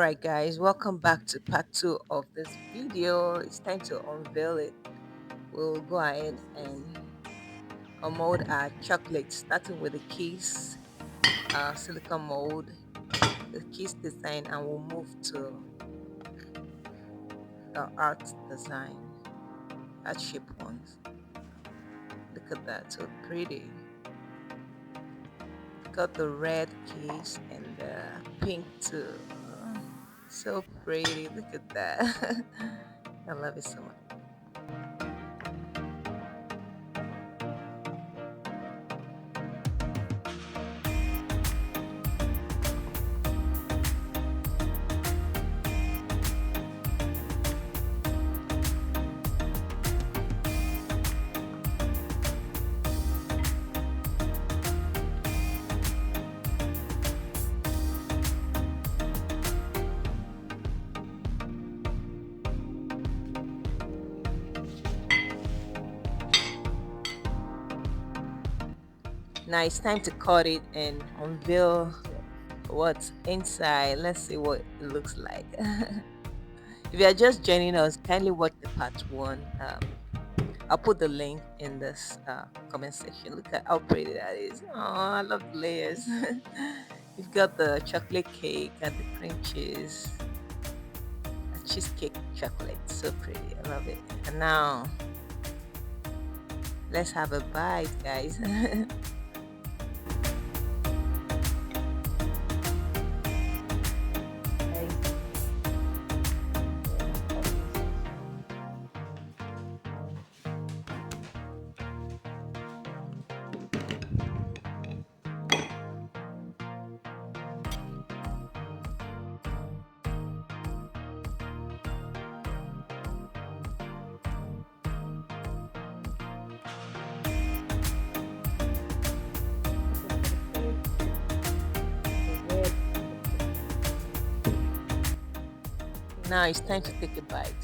Alright guys, welcome back to part 2 of this video. It's time to unveil it. We'll go ahead and unmold our chocolate, starting with the keys, silicone mold, the keys design, and we'll move to the art design, art shape ones. Look at that, so pretty. Got the red keys and the pink too. So pretty, look at that. I love it so much. Now it's time to cut it and unveil what's inside. Let's see what it looks like. If you are just joining us, kindly watch the part 1. I'll put the link in this comment section. Look at how pretty that is. Oh, I love the layers. You've got the chocolate cake and the cream cheese, a cheesecake chocolate. So pretty. I love it. And now let's have a bite, guys. Now it's time to take a bite.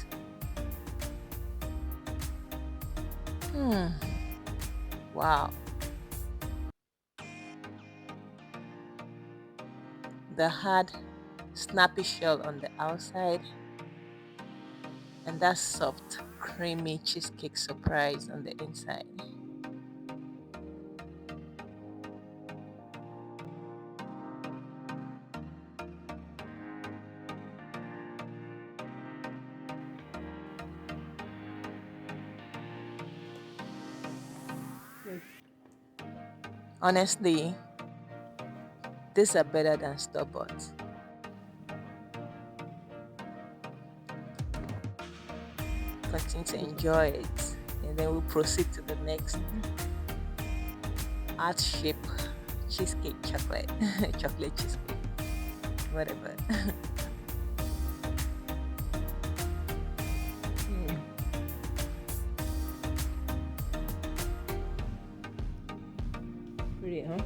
Wow. The hard, snappy shell on the outside, and that soft, creamy cheesecake surprise on the inside. Honestly, these are better than store-bought. Continue to enjoy it, and then we'll proceed to the next heart shape cheesecake chocolate. Chocolate cheesecake, whatever. Pretty, huh?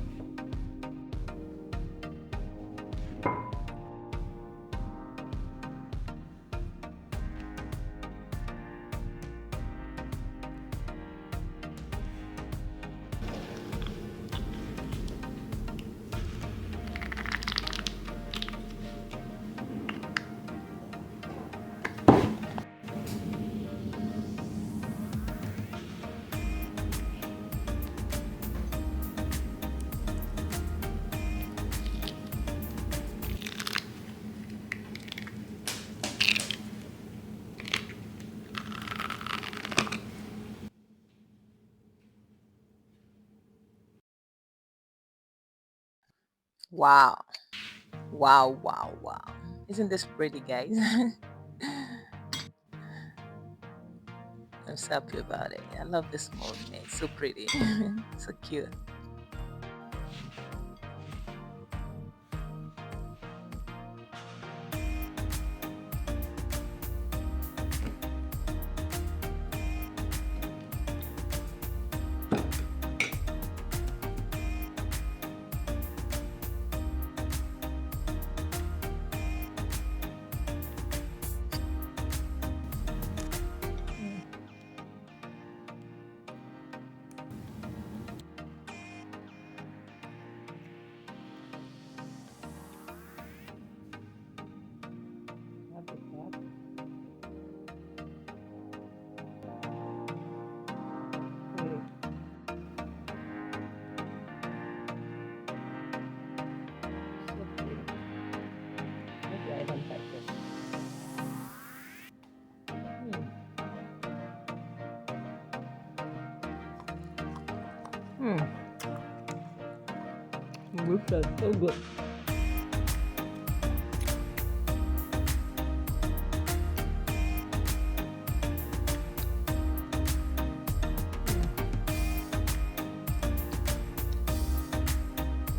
Wow. Wow, wow, wow. Isn't this pretty, guys? I'm so happy about it. I love this mold, man. It's so pretty. So cute. This is so good.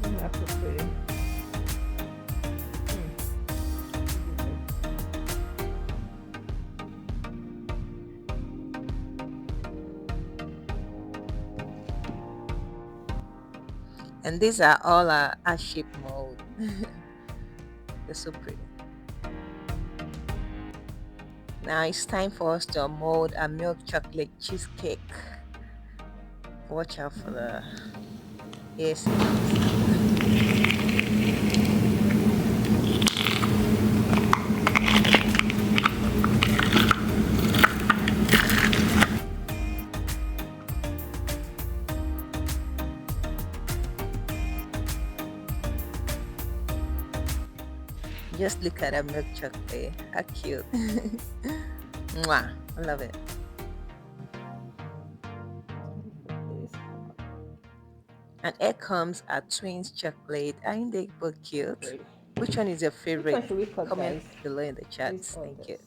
That's so pretty. And these are all our shape mold. They're so pretty. Now it's time for us to mold a milk chocolate cheesecake. Watch out for the yes. Just look at that milk chocolate. How cute. Mwah. I love it. And here comes our twins chocolate. Aren't they both cute? Great. Which one is your favorite? Which one should we cut, comment guys? Below in the chats. Thank you.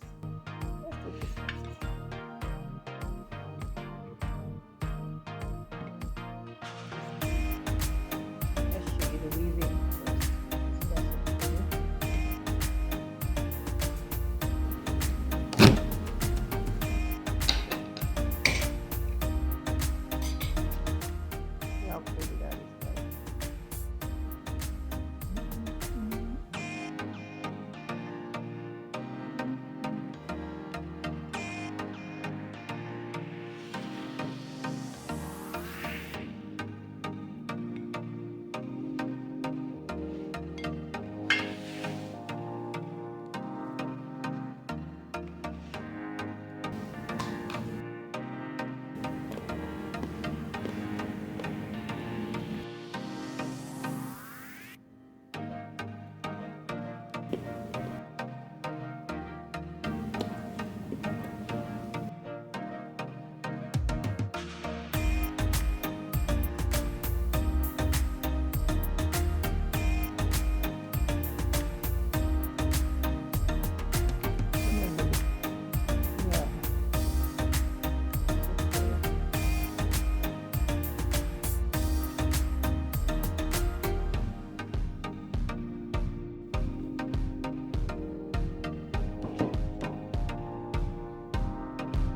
Let's do this first. Let's show you the weaving how pretty that is, guys.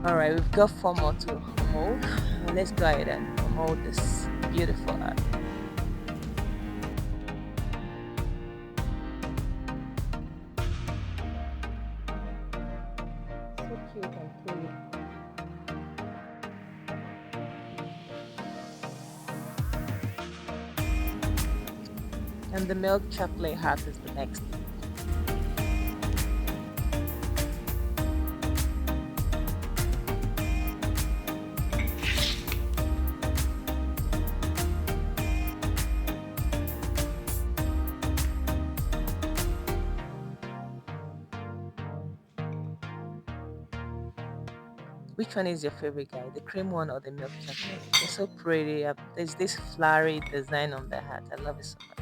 All right, we've got 4 more to mold. Let's go ahead and mold this beautiful art. So cute and pretty. And the milk chocolate heart is the next thing. Which one is your favorite, guy? The cream one or the milk chocolate? They're so pretty. There's this flowery design on the hat. I love it so much.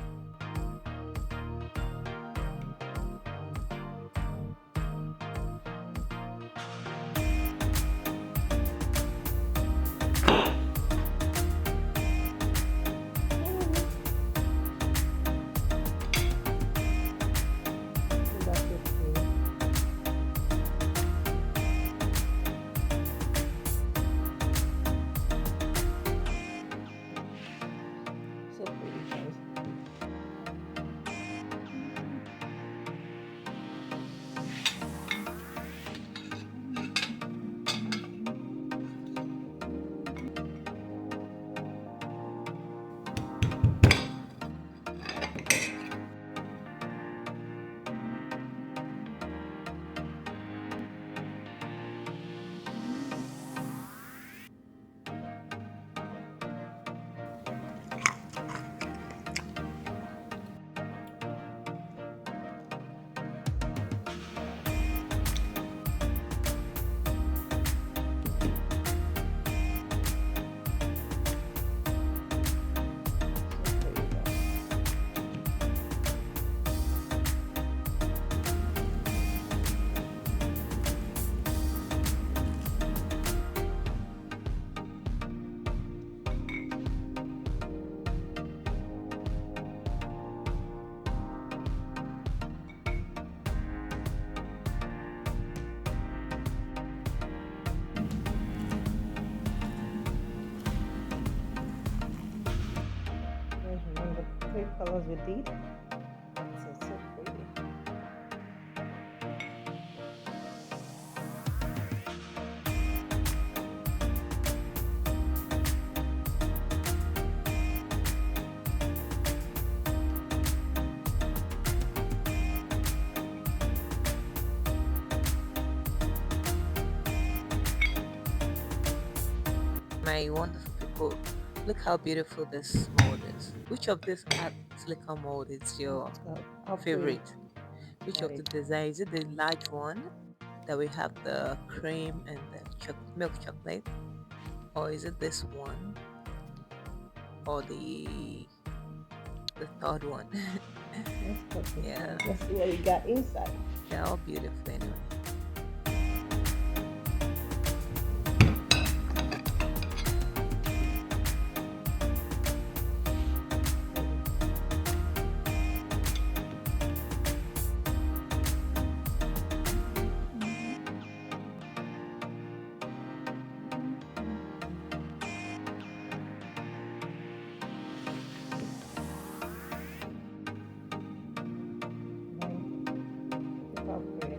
three colors we did. It's so pretty. My wonderful people, look how beautiful this mold is. Which of this art silicone mold is your How pretty favorite? Which that of the is. designs? Is it the large one that we have the cream and the milk chocolate? Or is it this one? Or the third one? Let's cut this Yeah, one. Let's see what we got inside. they're all beautiful anyway. Right? Look how pretty.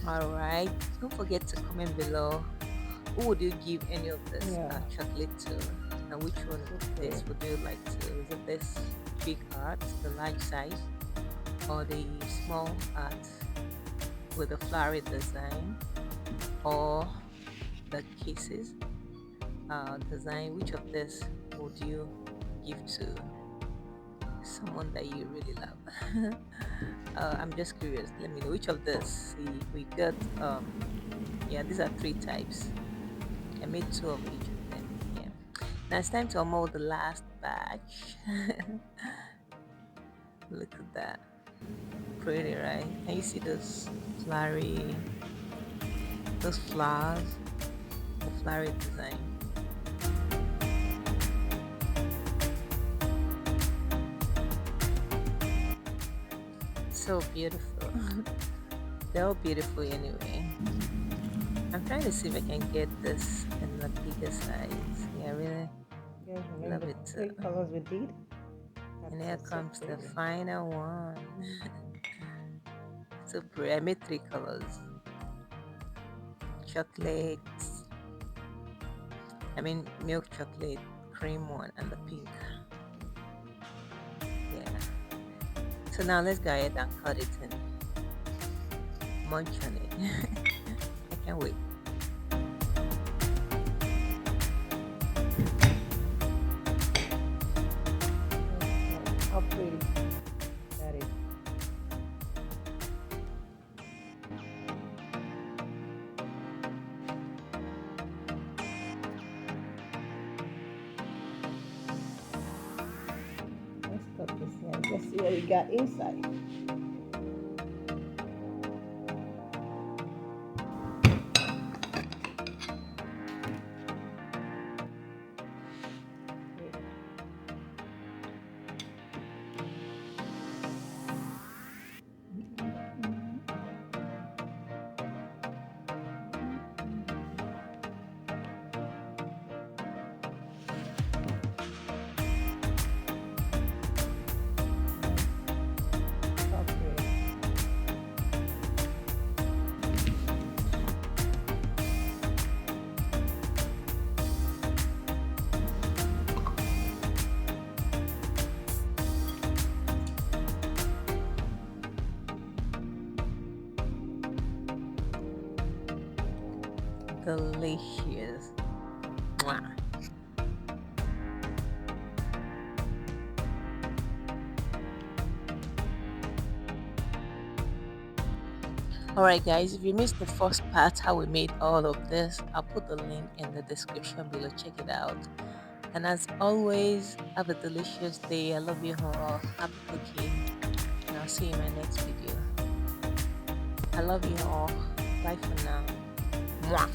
All right. Don't forget to comment below. Who would you give any of this Yeah, chocolate to? And which one so of pretty. this would you like to? Is it this big art, the large size, or the small art with a flowery design, or the cases design? Which of this would you give to someone that you really love? I'm just curious. Let me know which of this. See, we got yeah, these are three types. I made two of each of them. Yeah. Now it's time to unmold the last batch. Look at that. Pretty, right? Can you see those flowery, those flowers, the flowery design? So beautiful. They're all beautiful anyway. I'm trying to see if I can get this in the bigger size. Yeah, I really Guys, love remember it the too. three colors we did? And here So comes the pretty. final one. So pretty. I made three colors: chocolate, I mean milk chocolate, cream one, and the pink. Yeah. So now let's go ahead and cut it and munch on it. I can't wait. How pretty that is. Let's cut this one. Let's see what we got inside. How pretty. Delicious. Mwah. Alright guys, if you missed the first part how we made all of this, I'll put the link in the description below. Check it out. And as always, have a delicious day. I love you all. Happy cooking. And I'll see you in my next video. I love you all. Bye for now. Mwah.